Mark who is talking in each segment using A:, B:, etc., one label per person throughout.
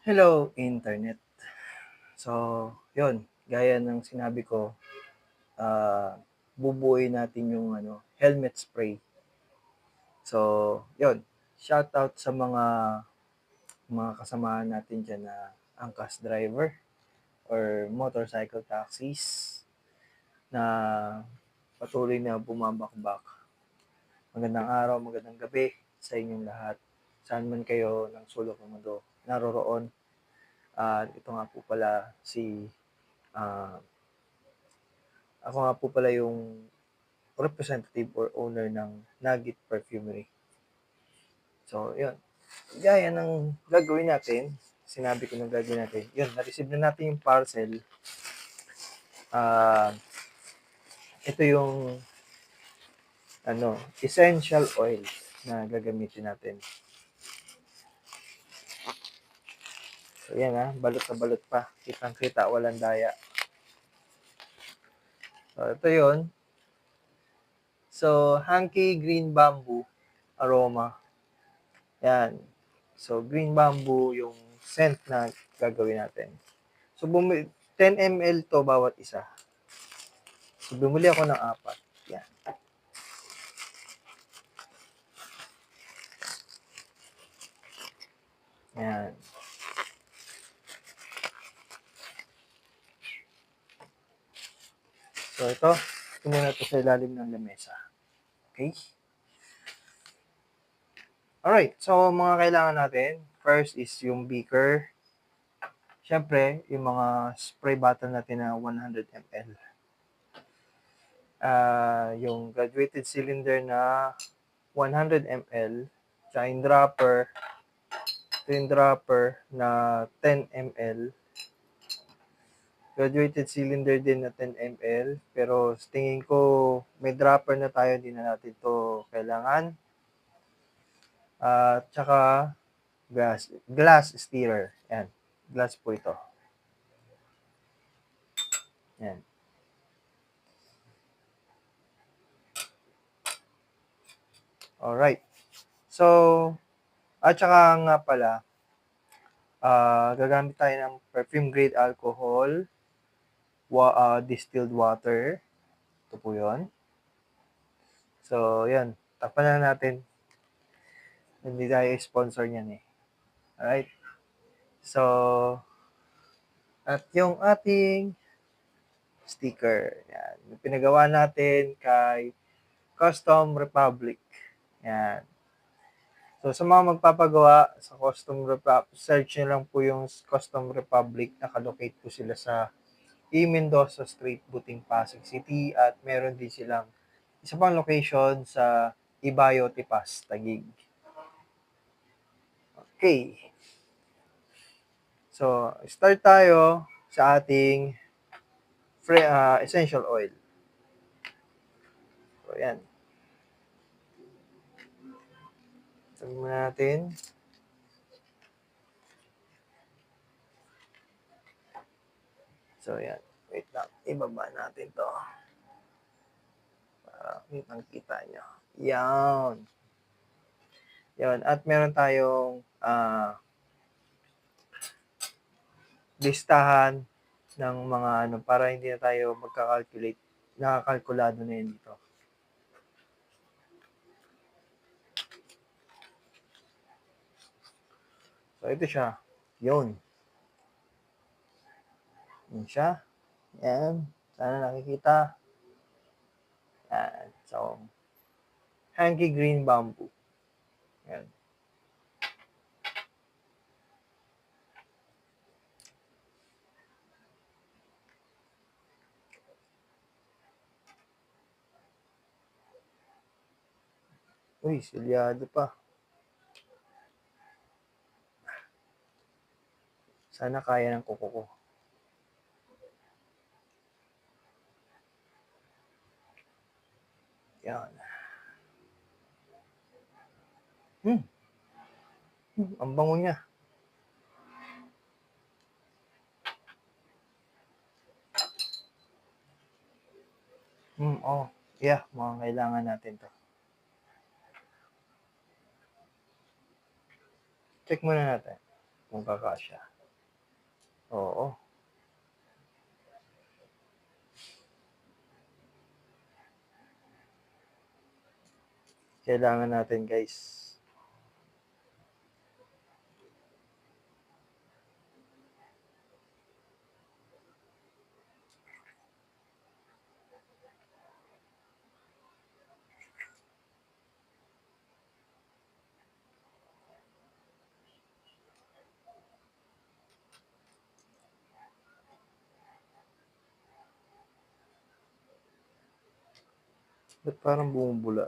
A: Hello, internet. So, yon gaya ng sinabi ko, bubuuin natin yung helmet spray. So, yon shoutout sa mga kasamahan natin dyan na angkas driver or motorcycle taxis na patuloy na bumabakbak. Magandang araw, magandang gabi sa inyong lahat. Saan man kayo ng sulok ng mundo naroroon. At ito nga po pala ah, ako nga po pala yung representative or owner ng Nugget Perfumery. So, yun. Gaya ng gagawin natin, sinabi ko na gagawin natin, yun, na-receive na natin yung parcel. Ito yung essential oil na gagamitin natin. So, yan balot na balot pa. Kitang-kita, walang daya. So, ito yun. So, Hanky Green Bamboo Aroma. Yan. So, green bamboo yung scent na gagawin natin. So, 10 ml to bawat isa. So, bumili ako ng 4. Yan. Yan. So, ito muna ito sa ilalim ng lamesa. Okay? Alright. So, mga kailangan natin, first is yung beaker. Siyempre, yung mga spray bottle natin na 100 ml. Yung graduated cylinder na 100 ml. Tsaka yung dropper na 10 ml. Graduated cylinder din na 10 ml. Pero tingin ko may dropper na tayo, hindi na natin to kailangan. Tsaka glass stirrer. Yan. Glass po ito. Yan. Alright. So, at saka nga pala, gagamit tayo ng perfume grade alcohol, distilled water. Ito po yun. So, yan. Takpan na natin. Hindi tayo sponsor niyan eh. Alright. So, at yung ating sticker. Yan. Yung pinagawa natin kay Custom Republic. Yan. So, sa mga magpapagawa sa Custom Republic, search nyo lang po yung Custom Republic. Nakalocate po sila sa E. Mendoza Street, Buting, Pasig City. At meron din silang isa pang location sa Ibayo, Tipas, Taguig. Okay. So, start tayo sa ating essential oil. So, yan. Sabi muna natin. So, yan. Wait lang. Ibaba natin to. Para kitang-kita nyo. Yan. Yan. At meron tayong listahan ng mga para hindi na tayo magka-calculate. Nakakalkulado na yun dito. So, ito siya. Yun. Yun siya. Yan. Sana nakikita. Yan. So, Hanky Green Bamboo. Yan. Uy, silyado pa. Sana kaya ng kuko ko. Yan. Ang bango niya. Oh. Yeah, mga kailangan natin to. Check muna natin kung kakasya. Oo. Kailangan natin, guys. Ba't parang bumubula?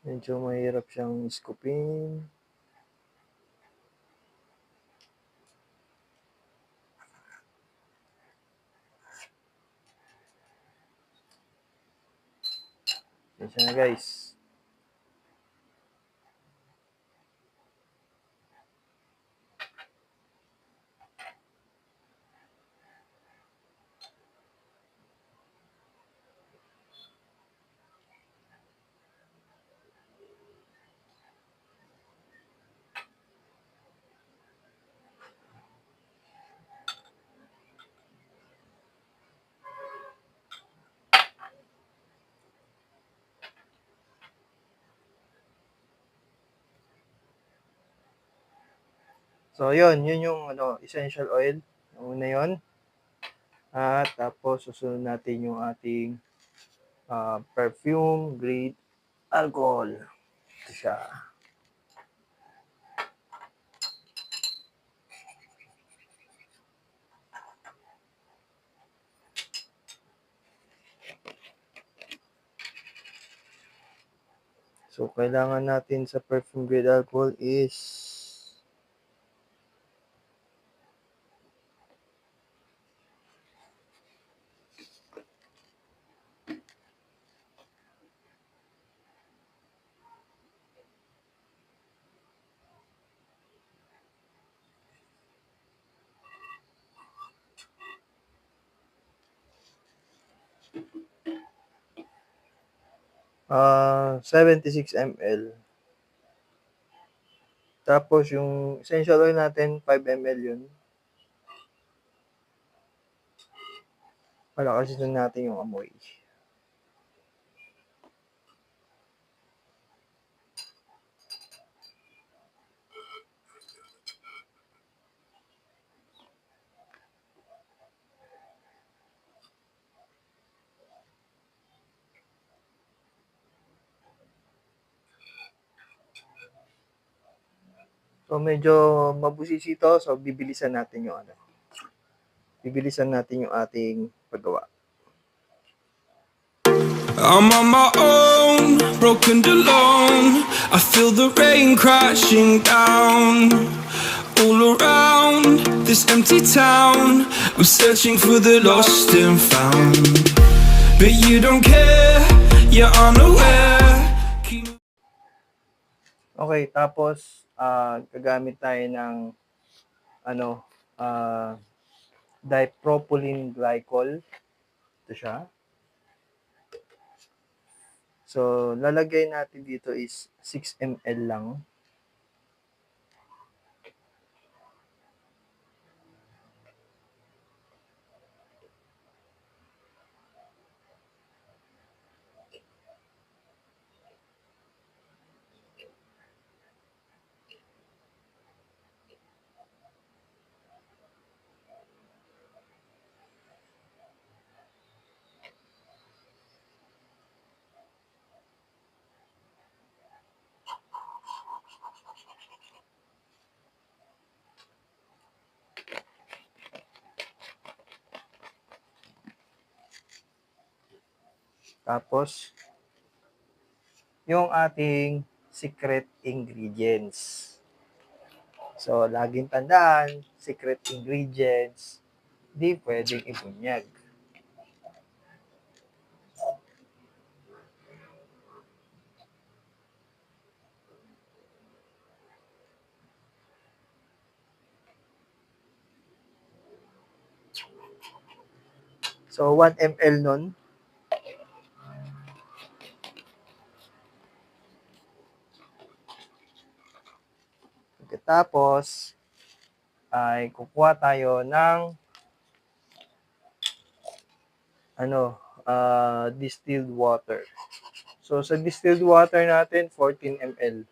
A: Medyo mahirap siyang iskupin. Pasensya na, guys. So, yun yung essential oil. Una yun. At tapos, susunod natin yung ating perfume grade alcohol. Ito siya. So, kailangan natin sa perfume grade alcohol is 76 ml. Tapos yung essential oil natin, 5 ml yun. Palakasin natin yung amoy. So, medyo mabusisi ito. So, bibilisan natin yung ating paggawa.
B: I'm on my own, broken and alone. I feel the rain crashing down all around this empty town. I'm searching for the lost and found, but you don't care, you're unaware.
A: Okay, tapos gagamit tayo ng dipropylene glycol. Ito siya. So, lalagay natin dito is 6 ml lang. Tapos, yung ating secret ingredients. So, laging tandaan, secret ingredients, di pwedeng ibunyag. So, 1 ml nun. Pagkatapos, ay kukuha tayo ng distilled water. So, sa distilled water natin, 14 ml.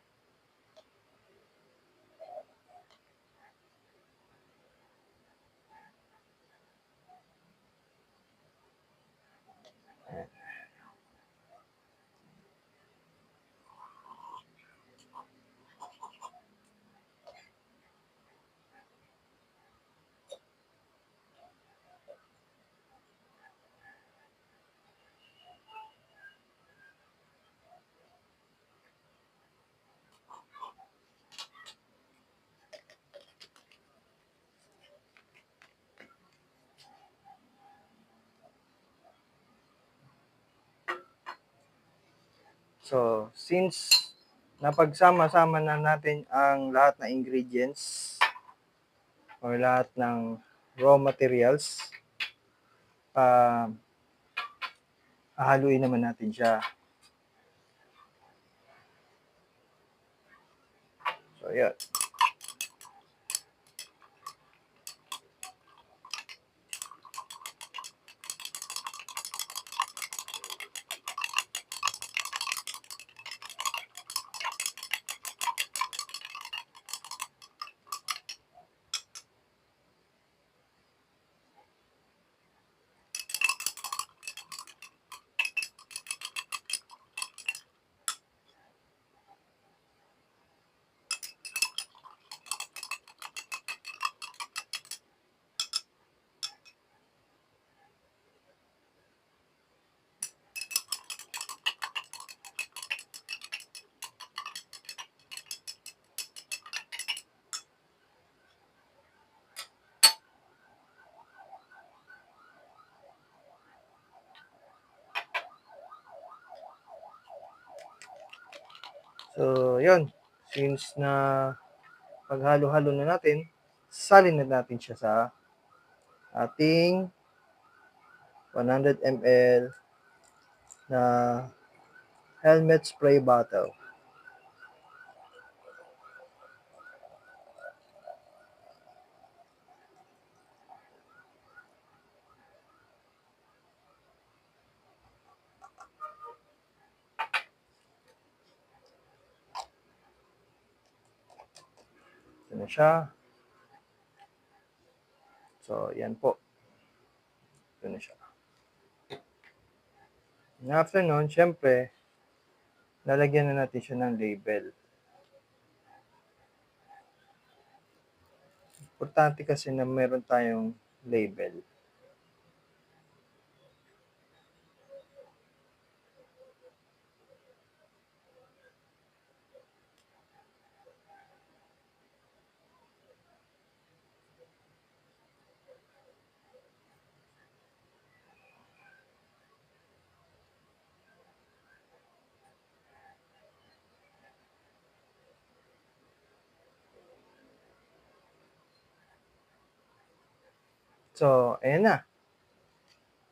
A: So, since napagsama-sama na natin ang lahat ng ingredients or lahat ng raw materials, hahaluin naman natin siya. So, yun. So, yun. Since na paghalo-halo na natin, salin na natin siya sa ating 100 ml na helmet spray bottle. Ito na siya. So, yan po. Ito na siya. And after nun, syempre, lalagyan na natin siya ng label. Importante kasi na meron tayong label. So, ayan na.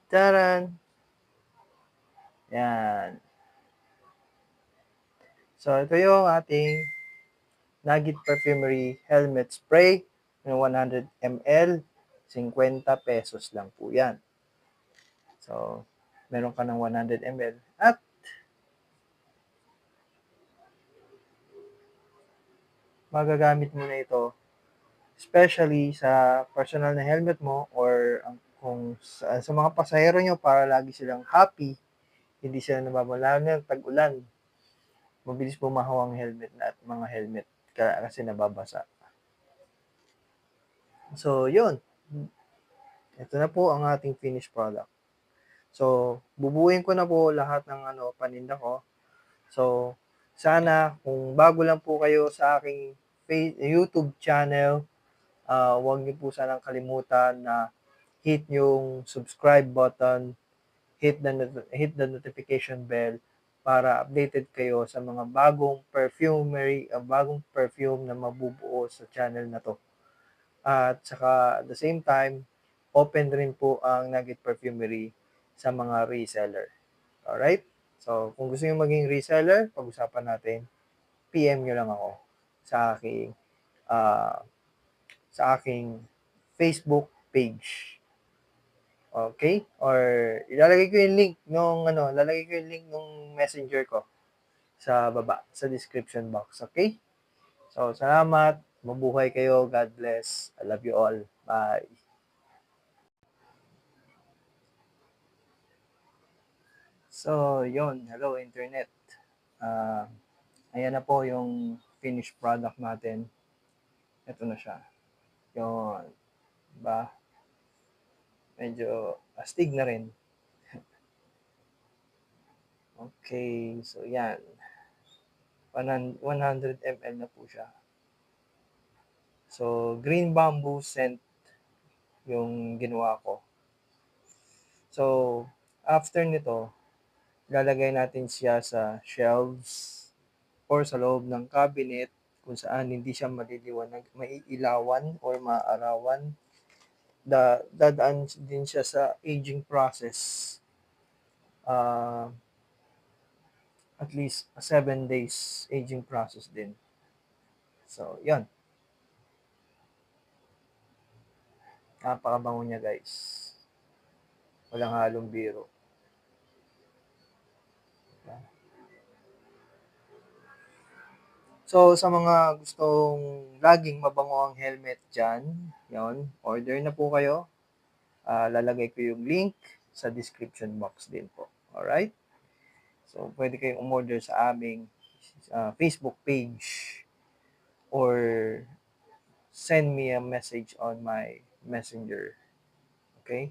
A: Taran! Yan. So, ito yung ating Nugget Perfumery Helmet Spray ng 100 ml. 50 pesos lang po yan. So, meron ka ng 100 ml. At magagamit mo na ito especially sa personal na helmet mo or kung sa mga pasahero nyo para lagi silang happy, hindi sila nababala ng tag-ulan. Mabilis bumahaw ang helmet at mga helmet kasi nababasa. So, yun. Ito na po ang ating finished product. So, bubuuin ko na po lahat ng paninda ko. So, sana kung bago lang po kayo sa aking YouTube channel, huwag niyo po sanang kalimutan na hit yung subscribe button, hit the notification bell para updated kayo sa mga bagong perfume na mabubuo sa channel na to. At saka at the same time, open rin po ang Nugget Perfumery sa mga reseller. Alright? So, kung gusto nyo maging reseller, pag-usapan natin, PM nyo lang ako sa aking ah, sa aking Facebook page. Okay? Or ilalagay ko yung link nung messenger ko sa baba, sa description box. Okay? So, salamat. Mabuhay kayo. God bless. I love you all. Bye. So, yon. Hello, Internet. Ah, ayan na po yung finished product natin. Ito na siya. Yon. Ba? Medyo astig na rin. Okay. So, yan. 100 ml na po siya. So, green bamboo scent yung ginawa ko. So, after nito, lalagay natin siya sa shelves or sa loob ng cabinet kung saan hindi siya maliliwanag, maiilawan or maaarawan. Dadaan din siya sa aging process. At least 7 days aging process din. So, yan. Napakabango niya, guys. Walang halong biro. So, sa mga gustong laging mabango ang helmet dyan, yon, order na po kayo. Lalagay ko yung link sa description box din po. Alright? So, pwede kayong umorder sa aming Facebook page or send me a message on my messenger. Okay?